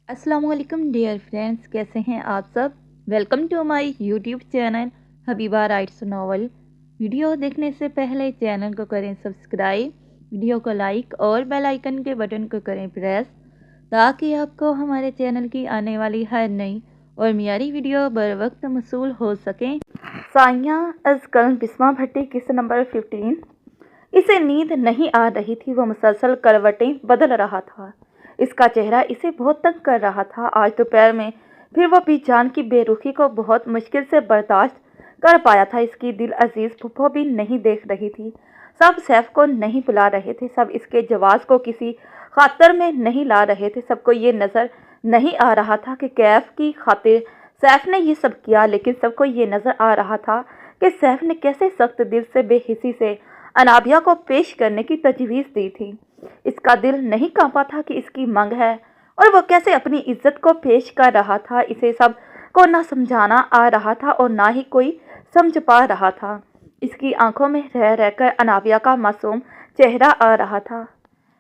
अस्सलाम वालेकुम dear friends, कैसे हैं आप सब। Welcome to my YouTube channel Habiba writes novel. Video देखने से पहले चैनल को करें सब्सक्राइब, वीडियो को लाइक और बेल आइकन के बटन को करें प्रेस, ताकि आपको हमारे चैनल की आने वाली हर नई और मियारी वीडियो बर वक्त मौसूल हो सकें। साइया अजकल बिस्मा भट्टी किस नंबर 15। इसे नींद नहीं आ रही थी, वो मुसलसल करवटें बदल रहा था। इसका चेहरा इसे बहुत तंग कर रहा था। आज दोपहर में फिर वो बीजान की बेरुखी को बहुत मुश्किल से बर्दाश्त कर पाया था। इसकी दिल अजीज फुफ्फो भी नहीं देख रही थी। सब सैफ को नहीं बुला रहे थे, सब इसके जवाब को किसी खातर में नहीं ला रहे थे। सबको ये नज़र नहीं आ रहा था कि कैफ की खातिर सैफ ने ये सब किया, लेकिन सबको ये नज़र आ रहा था कि सैफ ने कैसे सख्त दिल से बेहिसी से अनाबिया को पेश करने की तजवीज़ दी थी। इसका दिल नहीं कांपा था कि इसकी मंग है और वो कैसे अपनी इज्जत को पेश कर रहा था। इसे सब को ना समझाना आ रहा था और ना ही कोई समझ पा रहा था। इसकी आंखों में रह रहकर अनाबिया का मासूम चेहरा आ रहा था।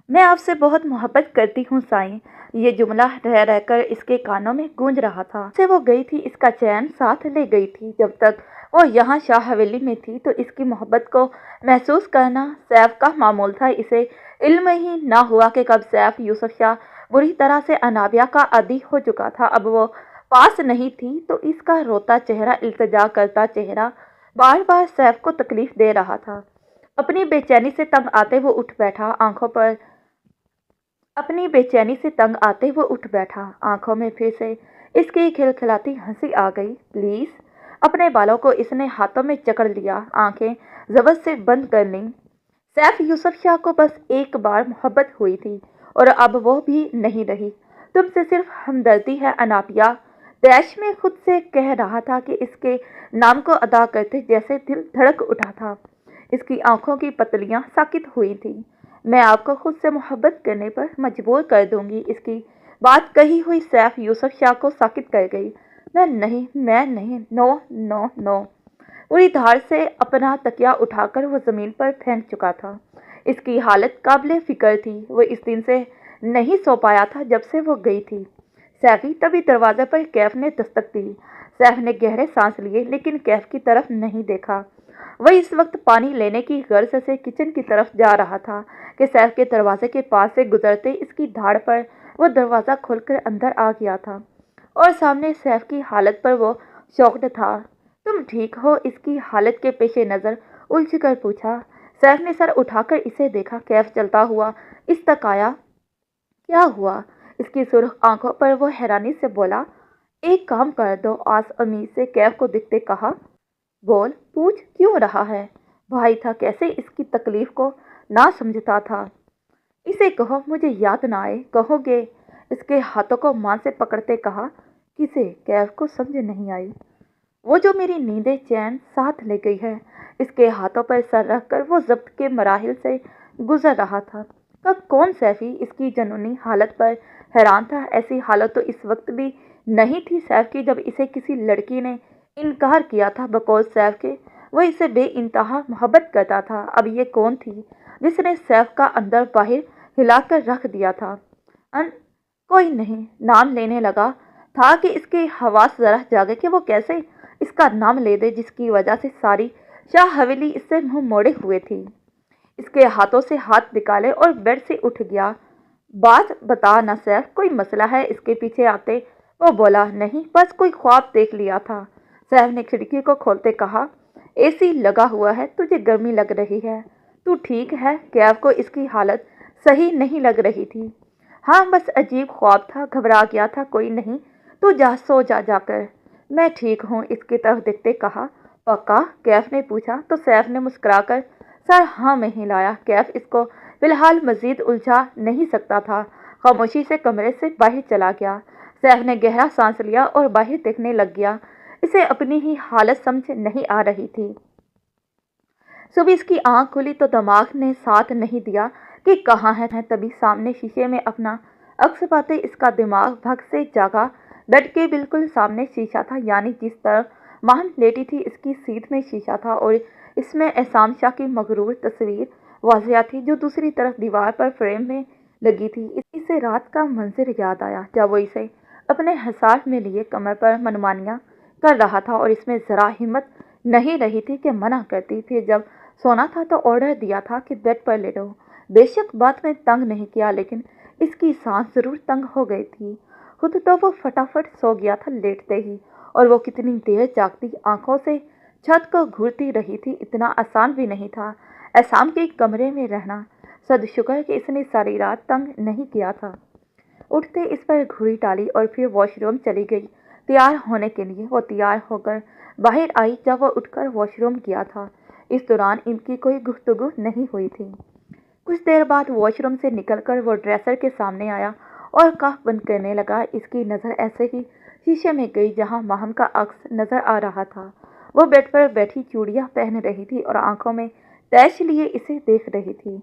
मैं आपसे बहुत मोहब्बत करती हूँ साईं, ये जुमला रह रहकर इसके कानों में गूंज रहा था। से वो गई थी, इसका चैन साथ ले गई थी। जब तक वो यहाँ शाह हवेली में थी तो इसकी मोहब्बत को महसूस करना सैफ का मामूल था। इसे इल्म ही ना हुआ कि कब सैफ यूसुफ शाह बुरी तरह से अनाबिया का आदी हो चुका था। अब वो पास नहीं थी तो इसका रोता चेहरा, इल्तिजा करता चेहरा बार बार सैफ को तकलीफ दे रहा था। अपनी बेचैनी से तंग आते वो उठ बैठा, अपनी बेचैनी से तंग आते वो उठ बैठा। आंखों में फिर से इसकी खिलखिलाती हंसी आ गई। प्लीज। अपने बालों को इसने हाथों में जकड़ लिया, आंखें जबर से बंद कर ली। सैफ यूसुफ शाह को बस एक बार मोहब्बत हुई थी और अब वो भी नहीं रही। तुमसे सिर्फ हमदर्दी है अनाबिया, दैश में खुद से कह रहा था कि इसके नाम को अदा करते जैसे दिल धड़क उठा था। इसकी आंखों की पतलियां साकित हुई थी। मैं आपको खुद से मोहब्बत करने पर मजबूर कर दूंगी। इसकी बात कही हुई सैफ यूसुफ शाह को साकित कर गई। नहीं, मैं नहीं, नो नो नो। पूरी धार से अपना तकिया उठाकर वो जमीन पर फेंक चुका था। इसकी हालत काबिले फिक्र थी। वो इस दिन से नहीं सो पाया था जब से वो गई थी। सैफी तभी दरवाजे पर कैफ ने दस्तक दी। सैफ ने गहरे सांस लिए, लेकिन कैफ की तरफ नहीं देखा। वह इस वक्त पानी लेने की गर्ज से किचन की तरफ जा रहा था कि सैफ के दरवाजे के पास से गुजरते इसकी धाड़ पर वो दरवाज़ा खोलकर अंदर आ गया था और सामने सैफ की हालत पर वो शॉक्ड था। तुम ठीक हो? इसकी हालत के पेश नज़र उलझ कर पूछा। सैफ ने सर उठाकर इसे देखा। कैफ चलता हुआ इस तक आया। क्या हुआ? इसकी सुर्ख आंखों पर वो हैरानी से बोला। एक काम कर दो, आस अमीर से कैफ को दिखते कहा। बोल, पूछ क्यों रहा है? भाई था, कैसे इसकी तकलीफ को ना समझता था। इसे कहो मुझे याद ना आए। कहोगे? इसके हाथों को मां से पकड़ते कहा। किसे? कैफ को समझ नहीं आई। वो जो मेरी नींदें चैन साथ ले गई है। इसके हाथों पर सर रखकर वो जब्त के मराहिल से गुजर रहा था। कब कौन सैफी इसकी जनूनी हालत पर हैरान था। ऐसी हालत तो इस वक्त भी नहीं थी सैफ की जब इसे किसी लड़की ने इनकार किया था। बकौल सैफ के वो इसे बेइंतहा मोहब्बत करता था। अब ये कौन थी जिसने सैफ का अंदर बाहर हिलाकर रख दिया था। कोई नहीं, नाम लेने लगा था कि इसके हवास जरा जागे कि वो कैसे इसका नाम ले दे जिसकी वजह से सारी शाह हवेली इससे मुंह मोड़े हुए थी। इसके हाथों से हाथ निकाले और बेड से उठ गया। बात बता ना सैफ, कोई मसला है? इसके पीछे आते वो बोला। नहीं, बस कोई ख्वाब देख लिया था। सैफ ने खिड़की को खोलते कहा। एसी लगा हुआ है, तुझे गर्मी लग रही है। तू ठीक है? कैफ को इसकी हालत सही नहीं लग रही थी। हाँ, बस अजीब ख्वाब था, घबरा गया था। कोई नहीं, तू जा, सो जा जाकर। मैं ठीक हूँ, इसकी तरफ देखते कहा। पक्का? कैफ ने पूछा तो सैफ ने मुस्कुराकर सर हाँ में हिलाया। कैफ इसको फिलहाल मजीद उलझा नहीं सकता था। खामोशी से कमरे से बाहर चला गया। सैफ ने गहरा सांस लिया और बाहर देखने लग गया। इसे अपनी ही हालत समझ नहीं आ रही थी। सुबह इसकी आंख खुली तो दिमाग ने साथ नहीं दिया कि कहाँ है। तभी सामने शीशे में अपना अक्स पाते इसका दिमाग भग से जागा। बेड के बिल्कुल सामने शीशा था, यानी जिस तरफ माहन लेटी थी इसकी सीध में शीशा था और इसमें एहसान शाह की मगरूर तस्वीर वाजिया थी, जो दूसरी तरफ दीवार पर फ्रेम में लगी थी। इसे रात का मंजर याद आया जब वो इसे अपने हिसाब में लिए कमर पर मनमानियां कर रहा था और इसमें जरा हिम्मत नहीं रही थी कि मना करती। फिर जब सोना था तो ऑर्डर दिया था कि बेड पर लेटो। बेशक बात में तंग नहीं किया, लेकिन इसकी सांस जरूर तंग हो गई थी। खुद तो वो फटाफट सो गया था लेटते ही, और वो कितनी देर जागती आंखों से छत को घूरती रही थी। इतना आसान भी नहीं था एसाम के कमरे में रहना। सद शुक्र कि इसने सारी रात तंग नहीं किया था। उठते इस पर घुड़ी डाली और फिर वॉशरूम चली गई तैयार होने के लिए। वो तैयार होकर बाहर आई जब वो उठकर वॉशरूम गया था। इस दौरान इनकी कोई गुफ्तगू नहीं हुई थी। कुछ देर बाद वॉशरूम से निकलकर वो ड्रेसर के सामने आया और काफ बंद करने लगा। इसकी नज़र ऐसे ही शीशे में गई जहां माहम का अक्स नजर आ रहा था। वो बेड पर बैठी चूड़ियां पहन रही थी और आंखों में तैश लिए इसे देख रही थी।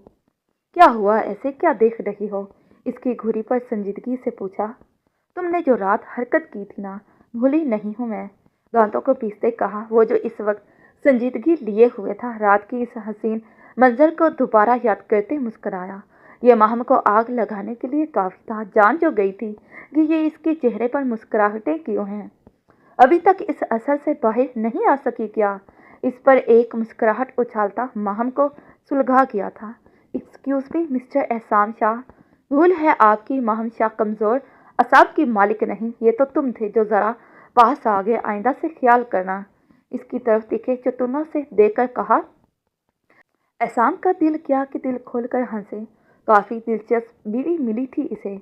क्या हुआ, ऐसे क्या देख रही हो? इसकी घुरी पर संजीदगी से पूछा। तुमने जो रात हरकत की थी ना, भूली नहीं हूं मैं, दांतों को पीसते कहा वो जो इस वक्त संजीदगी लिए हुए था। रात की इस हसीन मंजर को दोबारा याद करते मुस्कुराया। ये माहम को आग लगाने के लिए काफी था। जान जो गई थी कि ये इसके चेहरे पर मुस्कुराहटें क्यों हैं। अभी तक इस असर से बाहर नहीं आ सकी क्या? इस पर एक मुस्कुराहट उछालता माहम को सुलगा गया था। एक्सक्यूज मी मिस्टर एहसान शाह, भूल है आपकी। माहम शाह कमज़ोर असाब की मालिक नहीं, ये तो तुम थे जो ज़रा पास आ गए। आइंदा से ख्याल करना। इसकी तरफ दिखे चतुरों से देखकर कहा। एहसान का दिल क्या कि दिल खोलकर हंसे। काफ़ी दिलचस्प बीवी मिली थी इसे,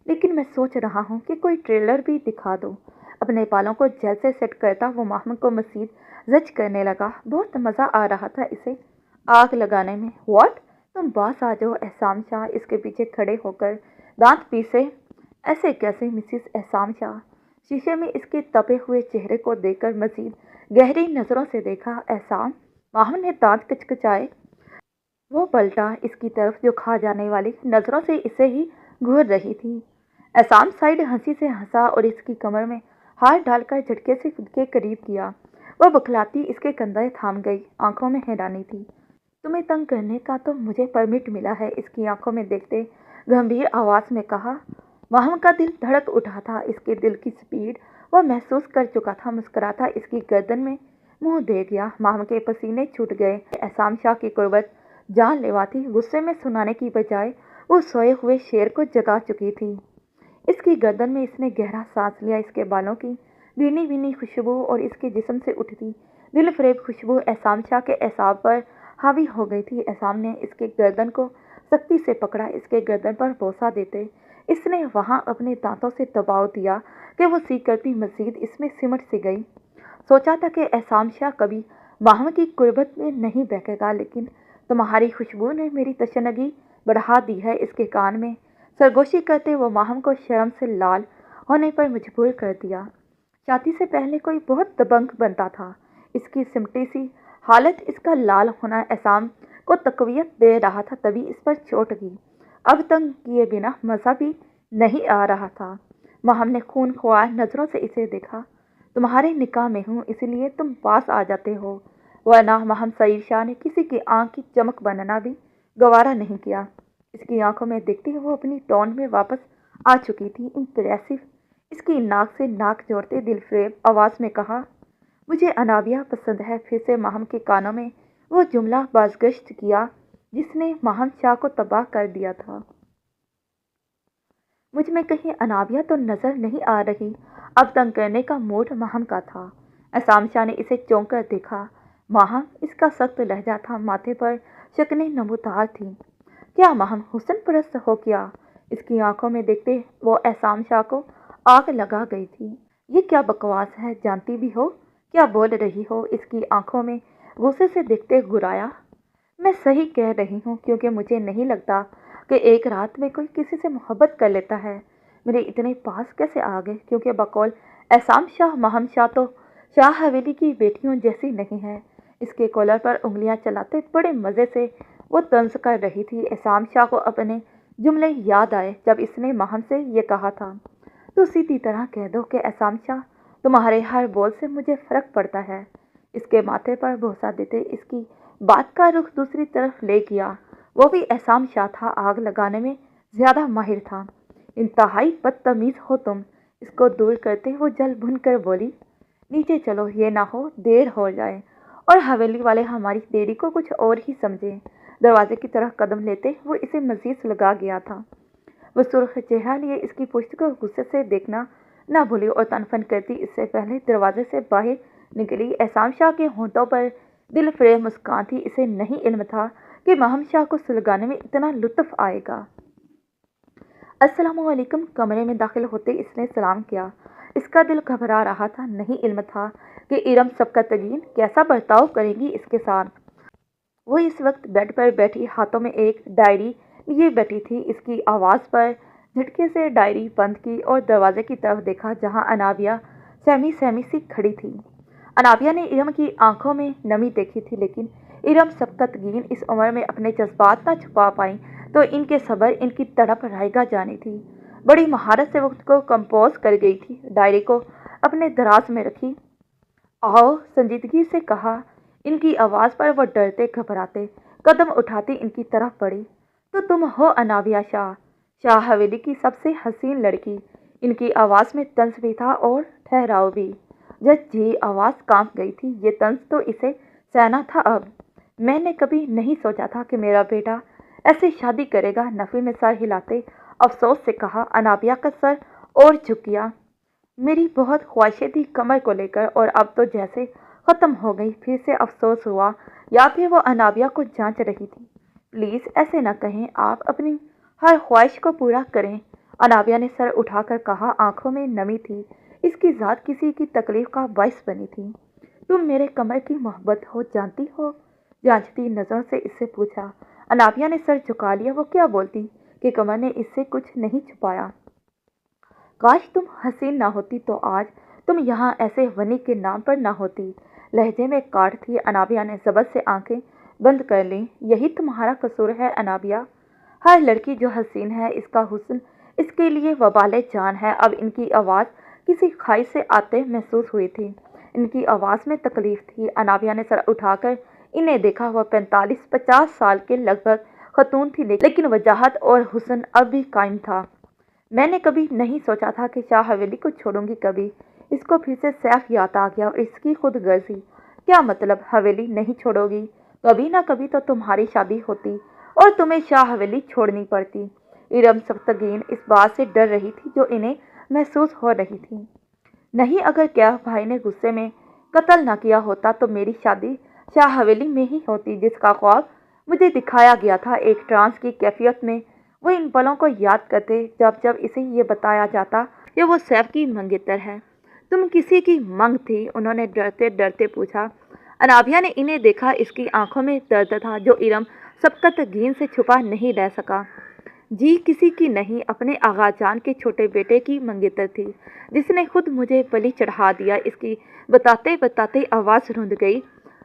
लेकिन मैं सोच रहा हूँ कि कोई ट्रेलर भी दिखा दो। अपने बालों को जैसे सेट करता वो माहम को मजीद जज करने लगा। बहुत मज़ा आ रहा था इसे आग लगाने में। व्हाट, तुम पास आ जाओ। एहसान शाह इसके पीछे खड़े होकर दांत पीसे। ऐसे कैसे मिसिस एहसान शाह? शीशे में इसके तपे हुए चेहरे को देखकर मजीद गहरी नज़रों से देखा। एहसान, माहम ने दांत कचकचाए। वो पलटा इसकी तरफ जो खा जाने वाली नज़रों से इसे ही घूर रही थी। एहसान साइड हंसी से हंसा और इसकी कमर में हाथ डालकर झटके से खुद के करीब किया। वह बखलाती इसके कंधे थाम गई। आंखों में हैरानी थी। तुम्हें तंग करने का तो मुझे परमिट मिला है, इसकी आंखों में देखते गंभीर आवाज़ में कहा। माहम का दिल धड़क उठा था। इसके दिल की स्पीड वह महसूस कर चुका था। मुस्कुराता इसकी गर्दन में मुंह दे गया। माहम के पसीने छूट गए। एहसान शाह की कुर्बत जान लेवा थी। गुस्से में सुनाने की बजाय वो सोए हुए शेर को जगा चुकी थी। इसकी गर्दन में इसने गहरा सांस लिया। इसके बालों की भीनी भीनी खुशबू और इसके जिस्म से उठती दिल फरेब खुशबू एहसान शाह के एसाब पर हावी हो गई थी। एहसान ने इसके गर्दन को सख्ती से पकड़ा। इसके गर्दन पर बोसा देते इसने वहां अपने दांतों से दबाव दिया कि वो सी करती मजीद इसमें सिमट सी गई। सोचा था कि एहसान शाह कभी माहम की कुर्बत में नहीं बहकेगा, लेकिन तुम्हारी खुशबू ने मेरी तशनगी बढ़ा दी है। इसके कान में सरगोशी करते वो माहम को शर्म से लाल होने पर मजबूर कर दिया। शादी से पहले कोई बहुत दबंग बनता था। इसकी सिमटी सी हालत, इसका लाल होना एहसान को तकवीत दे रहा था। तभी इस पर चोट गई। अब तंग किए बिना मज़ा भी नहीं आ रहा था। माहम ने खून ख्वार नज़रों से इसे देखा। तुम्हारे निकाह में हूँ इसलिए तुम पास आ जाते हो, वरना माहम सईद शाह ने किसी की आंख की चमक बनना भी गवारा नहीं किया। इसकी आंखों में देखते वो अपनी टोन में वापस आ चुकी थी। इम्प्रेसिव इसकी नाक से नाक जोड़ते दिलफरेब आवाज़ में कहा। मुझे अनाबिया पसंद है। फिर से माहम के कानों में वो जुमला बाजगश्त किया जिसने माहम शाह को तबाह कर दिया था। मुझ में कहीं अनाबिया तो नजर नहीं आ रही। अब तंग करने का मूड माहम का था। एहसान शाह ने इसे चौंक कर देखा। माहम, इसका सख्त लहजा था। माथे पर शक्ने नमूदार थी। क्या माहम हुस्न परस्त हो क्या? इसकी आंखों में देखते वो एहसान शाह को आग लगा गई थी। ये क्या बकवास है, जानती भी हो क्या बोल रही हो? इसकी आंखों में गुस्से से देखते गुराया। मैं सही कह रही हूँ, क्योंकि मुझे नहीं लगता कि एक रात में कोई किसी से मोहब्बत कर लेता है। मेरे इतने पास कैसे आ गए? क्योंकि बकौल एहसान शाह माहम शाह तो शाह हवेली की बेटियों जैसी नहीं है। इसके कॉलर पर उंगलियां चलाते बड़े मज़े से वो तंज कर रही थी। एहसान शाह को अपने जुमले याद आए जब इसने माहम से ये कहा था। तो सीधी तरह कह दो कि एहसान शाह, तुम्हारे हर बोल से मुझे फ़र्क पड़ता है। इसके माथे पर भरोसा देते इसकी बात का रुख दूसरी तरफ ले गया। वो भी एहसान शाह था। आग लगाने में ज़्यादा माहिर था। इंतहाई बदतमीज़ हो तुम। इसको दूर करते वो जल भुन कर बोली, नीचे चलो, ये ना हो देर हो जाए और हवेली वाले हमारी देरी को कुछ और ही समझे। दरवाजे की तरफ कदम लेते वो इसे मजीद सुलगा गया था। वो सुर्ख चेहरा लिए इसकी पुश्त को गुस्से से देखना न भूली और तनफन करती इससे पहले दरवाजे से बाहर निकली। एहसान शाह के होंठों पर दिल फरेब मुस्कान थी। इसे नहीं इल्म था कि महम शाह को सुलगाने में इतना लुत्फ आएगा। अस्सलामुअलैकुम। कमरे में दाखिल होते इसने सलाम किया। इसका दिल घबरा रहा था। नहीं इल्म था कि इरम सबकतगीन कैसा बर्ताव करेगी इसके साथ। वो इस वक्त बेड पर बैठी हाथों में एक डायरी लिए बैठी थी। इसकी आवाज़ पर झटके से डायरी बंद की और दरवाजे की तरफ देखा जहां अनाबिया सहमी सहमी सी खड़ी थी। अनाबिया ने इरम की आंखों में नमी देखी थी, लेकिन इरम सबकतगीन इस उम्र में अपने जज्बात ना छुपा पाई तो इनके सब्र, इनकी तड़प रायगा जानी थी। बड़ी महारत से वक्त को कंपोज कर गई थी। डायरी को अपने दराज में रखी। आओ, संजीदगी से कहा। इनकी आवाज़ पर वो डरते घबराते कदम उठाती इनकी तरफ बढ़ी। तो तुम हो अनाबिया शाह, शाह हवेली की सबसे हसीन लड़की। इनकी आवाज़ में तंज भी था और ठहराव भी। जज जी आवाज़ कांप गई थी। ये तंज तो इसे सहना था। अब मैंने कभी नहीं सोचा था कि मेरा बेटा ऐसे शादी करेगा। नफी में सर हिलाते अफसोस से कहा। अनाबिया का सर और झुक गया। मेरी बहुत ख्वाहिशें थी कमर को लेकर और अब तो जैसे ख़त्म हो गई। फिर से अफसोस हुआ, या फिर वो अनाबिया को जांच रही थी। प्लीज़ ऐसे न कहें, आप अपनी हर ख्वाहिश को पूरा करें। अनाबिया ने सर उठाकर कहा। आंखों में नमी थी। इसकी ज़ात किसी की तकलीफ का बायस बनी थी। तुम मेरे कमर की मोहब्बत हो, जानती हो? जांचती नज़रों से इससे पूछा। अनाबिया ने सर झुका लिया। वो क्या बोलती कि कमर ने इससे कुछ नहीं छुपाया। काश तुम हसीन ना होती तो आज तुम यहाँ ऐसे वनी के नाम पर ना होती। लहजे में काट थी। अनाबिया ने ज़बर से आंखें बंद कर लीं। यही तुम्हारा कसूर है अनाबिया। हर लड़की जो हसीन है, इसका हुस्न इसके लिए वबाले जान है। अब इनकी आवाज़ किसी खाई से आते महसूस हुई थी। इनकी आवाज़ में तकलीफ थी। अनाबिया ने सर उठाकर इन्हें देखा। वह 45-50 साल के लगभग खतून थी, लेकिन वजाहत और हुस्न अब भी कायम था। मैंने कभी नहीं सोचा था कि शाह हवेली को छोड़ूंगी कभी। इसको फिर से सैफ याद आ गया और इसकी खुद गर्जी। क्या मतलब हवेली नहीं छोड़ोगी? कभी ना कभी तो तुम्हारी शादी होती और तुम्हें शाह हवेली छोड़नी पड़ती। इरम सबतगीन इस बात से डर रही थी जो इन्हें महसूस हो रही थी। नहीं, अगर क्या भाई ने गुस्से में कत्ल ना किया होता तो मेरी शादी शाह हवेली में ही होती, जिसका ख्वाब मुझे दिखाया गया था एक ट्रांस की कैफियत में। वो इन पलों को याद करते जब जब इसे ये बताया जाता कि वो सैफ की मंगेतर है। तुम किसी की मंग थी? उन्होंने डरते डरते पूछा। अनाबिया ने इन्हें देखा। इसकी आंखों में दर्द था जो इरम सबकतगीन से छुपा नहीं रह सका। जी, किसी की नहीं, अपने आगा जान के छोटे बेटे की मंगेतर थी, जिसने खुद मुझे बलि चढ़ा दिया। इसकी बताते बताते आवाज़ रुंध गई।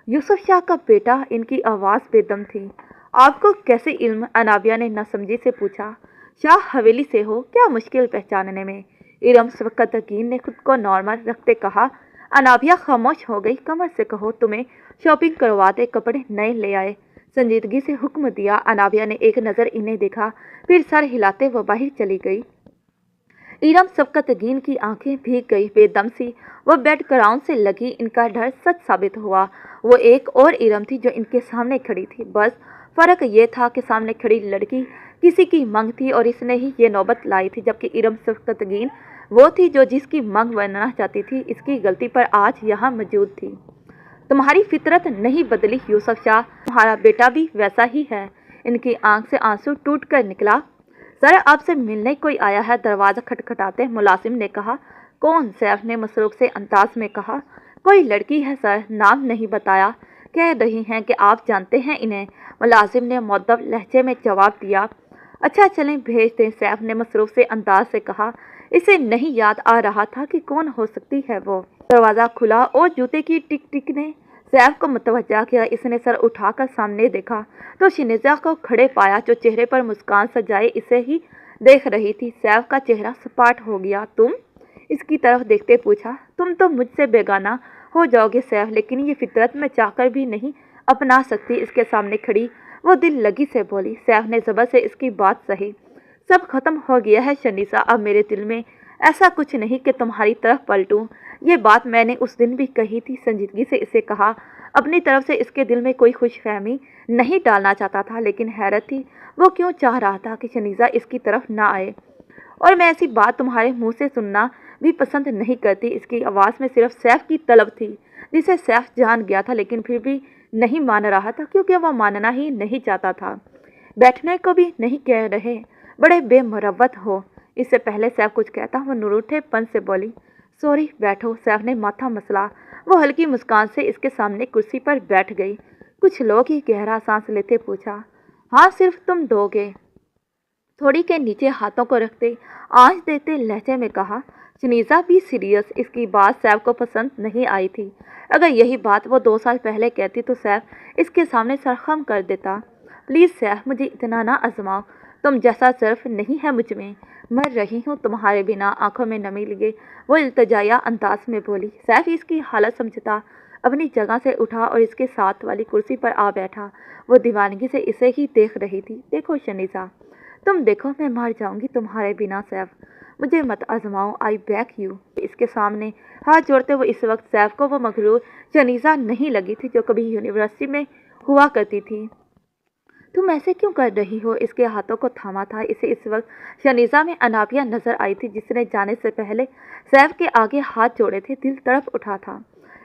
यूसुफ शाह का बेटा? इनकी आवाज़ बेदम थी। आपको कैसे इल्म? अनाबिया ने नासमझी से पूछा। शाह हवेली से हो? क्या मुश्किल पहचानने में? इरम सबकतगीन ने खुद को नॉर्मल रखते कहा। अनाबिया खामोश हो गई। कमर से कहो तुम्हें शॉपिंग करवा दे, कपड़े नए ले आए। संजीदगी से हुक्म दिया। अनाबिया ने एक नज़र इन्हें देखा, फिर सर हिलाते वो बाहर चली गई। इरम सबकतगीन की आंखें भीग गई। बेदम सी वो बेड ग्राउंड से लगी। इनका डर सच साबित हुआ। वो एक और इरम थी जो इनके सामने खड़ी थी। बस फ़र्क ये था कि सामने खड़ी लड़की किसी की मंग थी और इसने ही ये नौबत लाई थी, जबकि इरम सबकतगीन वो थी जो जिसकी मंग बनना चाहती थी। इसकी गलती पर आज यहाँ मौजूद थी। तुम्हारी फितरत नहीं बदली यूसुफ शाह, तुम्हारा बेटा भी वैसा ही है। इनकी आंख से आंसू टूट कर निकला। सर, आपसे मिलने कोई आया है। दरवाज़ा खटखटाते मुलाजिम ने कहा। कौन? सैफ ने मसरूफ़ से अंदाज में कहा। कोई लड़की है सर, नाम नहीं बताया। कह रही हैं कि आप जानते हैं इन्हें। मुलाजिम ने मुअद्दब लहजे में जवाब दिया। अच्छा चलें, भेज दें, सैफ ने मसरूफ़ से अंदाज से कहा। इसे नहीं याद आ रहा था कि कौन हो सकती है वो। दरवाज़ा खुला और जूते की टिक टिक ने सैफ को मुतवज्जा किया। इसने सर उठाकर सामने देखा तो शिनेजा को खड़े पाया, जो चेहरे पर मुस्कान सजाए इसे ही देख रही थी। सैफ का चेहरा सपाट हो गया। तुम? इसकी तरफ देखते पूछा। तुम तो मुझसे बेगाना हो जाओगे सैफ, लेकिन ये फितरत में चाहकर भी नहीं अपना सकती। इसके सामने खड़ी वो दिल लगी से बोली। सैफ ने ज़बर से इसकी बात सही। सब खत्म हो गया है शनीसा, अब मेरे दिल में ऐसा कुछ नहीं कि तुम्हारी तरफ पलटूं। ये बात मैंने उस दिन भी कही थी, संजीदगी से इसे कहा। अपनी तरफ से इसके दिल में कोई खुशफहमी नहीं डालना चाहता था, लेकिन हैरत थी वो क्यों चाह रहा था कि शनीजा इसकी तरफ ना आए। और मैं ऐसी बात तुम्हारे मुंह से सुनना भी पसंद नहीं करती। इसकी आवाज़ में सिर्फ सैफ की तलब थी, जिसे सैफ जान गया था, लेकिन फिर भी नहीं मान रहा था, क्योंकि वह मानना ही नहीं चाहता था। बैठने को भी नहीं कह रहे, बड़े बेमुरवत हो। इससे पहले सैफ कुछ कहता वो निरूठेपन से बोली, सॉरी, बैठो। सैफ ने माथा मसला। वो हल्की मुस्कान से इसके सामने कुर्सी पर बैठ गई। कुछ लोग ही गहरा सांस लेते पूछा, हाँ सिर्फ तुम दोगे? थोड़ी के नीचे हाथों को रखते आंच देते लहजे में कहा। शनीजा भी सीरियस। इसकी बात सैफ को पसंद नहीं आई थी। अगर यही बात वो 2 साल पहले कहती तो सैफ इसके सामने सरखम कर देता। प्लीज़ सैफ, मुझे इतना ना आजमाओ, तुम जैसा सर्फ नहीं है मुझ में। मर रही हूँ तुम्हारे बिना। आंखों में नमी लिए वो इल्तजाया अंदाज में बोली। सैफ इसकी हालत समझता अपनी जगह से उठा और इसके साथ वाली कुर्सी पर आ बैठा। वो दीवानगी से इसे ही देख रही थी। देखो शनीजा, तुम देखो, मैं मर जाऊंगी तुम्हारे बिना। सैफ, मुझे मत आजमाओ, आई बैक यू। इसके सामने हाथ जोड़ते हुए इस वक्त सैफ को वो मगरूर शनीजा नहीं लगी थी जो कभी यूनिवर्सिटी में हुआ करती थी। तुम ऐसे क्यों कर रही हो? इसके हाथों को थामा था। इसे इस वक्त शनीजा में अनाबिया नजर आई थी, जिसने जाने से पहले सैफ के आगे हाथ जोड़े थे। दिल तड़प उठा था।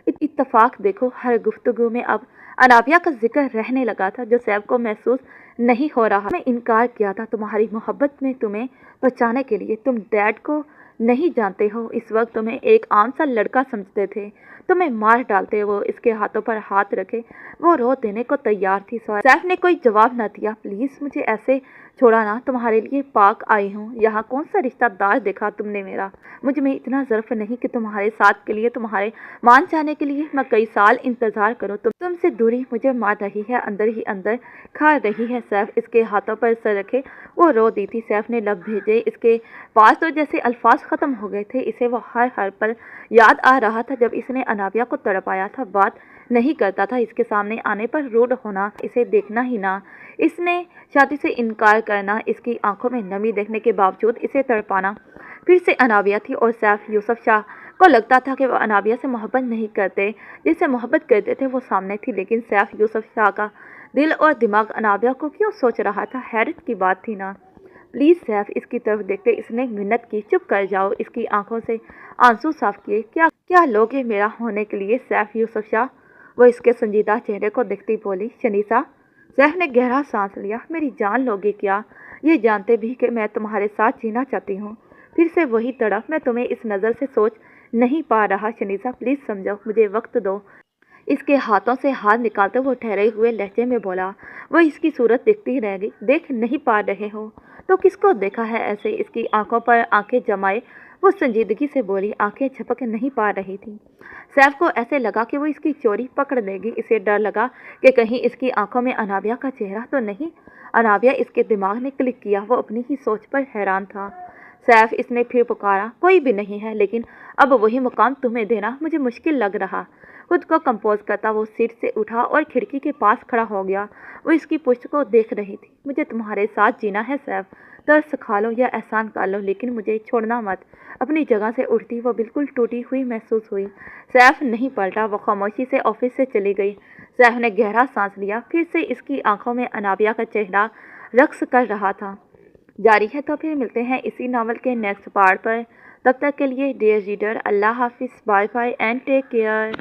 इत्तफाक देखो, हर गुफ्तगू में अब अनाबिया का जिक्र रहने लगा था, जो सैफ को महसूस नहीं हो रहा। मैं इनकार किया था तुम्हारी मोहब्बत में तुम्हें बचाने के लिए। तुम डैड को नहीं जानते हो। इस वक्त तुम्हें एक आम सा लड़का समझते थे, तुम्हें मार डालते। वो इसके हाथों पर हाथ रखे वो रो देने को तैयार थी। सैफ ने कोई जवाब न दिया। प्लीज़ मुझे ऐसे छोड़ा ना, तुम्हारे लिए पाक आई हूँ। यहाँ कौन सा रिश्तेदार देखा तुमने मेरा? मुझ में इतना ज़र्फ नहीं कि तुम्हारे साथ के लिए, तुम्हारे मान जाने के लिए मैं कई साल इंतज़ार करूँ। तुमसे दूरी मुझे मार रही है, अंदर ही अंदर खा रही है। सैफ इसके हाथों पर सर रखे वो रो दी थी। सैफ ने लब भेजे। इसके पास तो जैसे अल्फाज ख़त्म हो गए थे। इसे वो हर पल याद आ रहा था जब इसने अनाबिया को तड़पाया था। बात नहीं करता था। इसके सामने आने पर रूड होना, इसे देखना ही ना, इसने शादी से इनकार करना, इसकी आंखों में नमी देखने के बावजूद इसे तड़पाना, फिर से अनाबिया थी। और सैफ यूसुफ शाह को लगता था कि वह अनाबिया से मोहब्बत नहीं करते, जिससे मोहब्बत करते थे वो सामने थी। लेकिन सैफ यूसुफ शाह का दिल और दिमाग अनाबिया को क्यों सोच रहा था? हैरत की बात थी ना। प्लीज़ सैफ, इसकी तरफ देखते इसने मिन्नत की, चुप कर जाओ। इसकी आंखों से आंसू साफ किए। क्या लोगे मेरा होने के लिए? सैफ यूसुफ शाह, वो इसके संजीदा चेहरे को देखती बोली। शनीसा। सैफ ने गहरा सांस लिया। मेरी जान लोगे क्या, ये जानते भी कि मैं तुम्हारे साथ जीना चाहती हूँ? फिर से वही तड़प। मैं तुम्हें इस नज़र से सोच नहीं पा रहा। शनीसा प्लीज़ समझो, मुझे वक्त दो। इसके हाथों से हाथ निकालते वो ठहरे हुए लहजे में बोला। वो इसकी सूरत देखती रह गई। देख नहीं पा रहे हो तो किसको देखा है ऐसे? इसकी आंखों पर आंखें जमाए वो संजीदगी से बोली। आंखें झपक नहीं पा रही थी। सैफ को ऐसे लगा कि वो इसकी चोरी पकड़ लेगी। इसे डर लगा कि कहीं इसकी आंखों में अनाबिया का चेहरा तो नहीं। अनाबिया इसके दिमाग ने क्लिक किया। वो अपनी ही सोच पर हैरान था। सैफ, इसने फिर पुकारा। कोई भी नहीं है, लेकिन अब वही मुकाम तुम्हें देना मुझे मुश्किल लग रहा। खुद को कंपोज करता वो सीट से उठा और खिड़की के पास खड़ा हो गया। वो इसकी पुष्ट को देख रही थी। मुझे तुम्हारे साथ जीना है सैफ, तरस खा लो या एहसान कर लो, लेकिन मुझे छोड़ना मत। अपनी जगह से उठती वो बिल्कुल टूटी हुई महसूस हुई। सैफ नहीं पलटा। वो खामोशी से ऑफिस से चली गई। सैफ ने गहरा सांस लिया। फिर से इसकी आंखों में अनाबिया का चेहरा रक्स कर रहा था। जारी है तो फिर मिलते हैं इसी नावल के नेक्स्ट पार्ट पर। तब तक के लिए डियर रीडर, अल्लाह हाफिज़, bye bye and take care.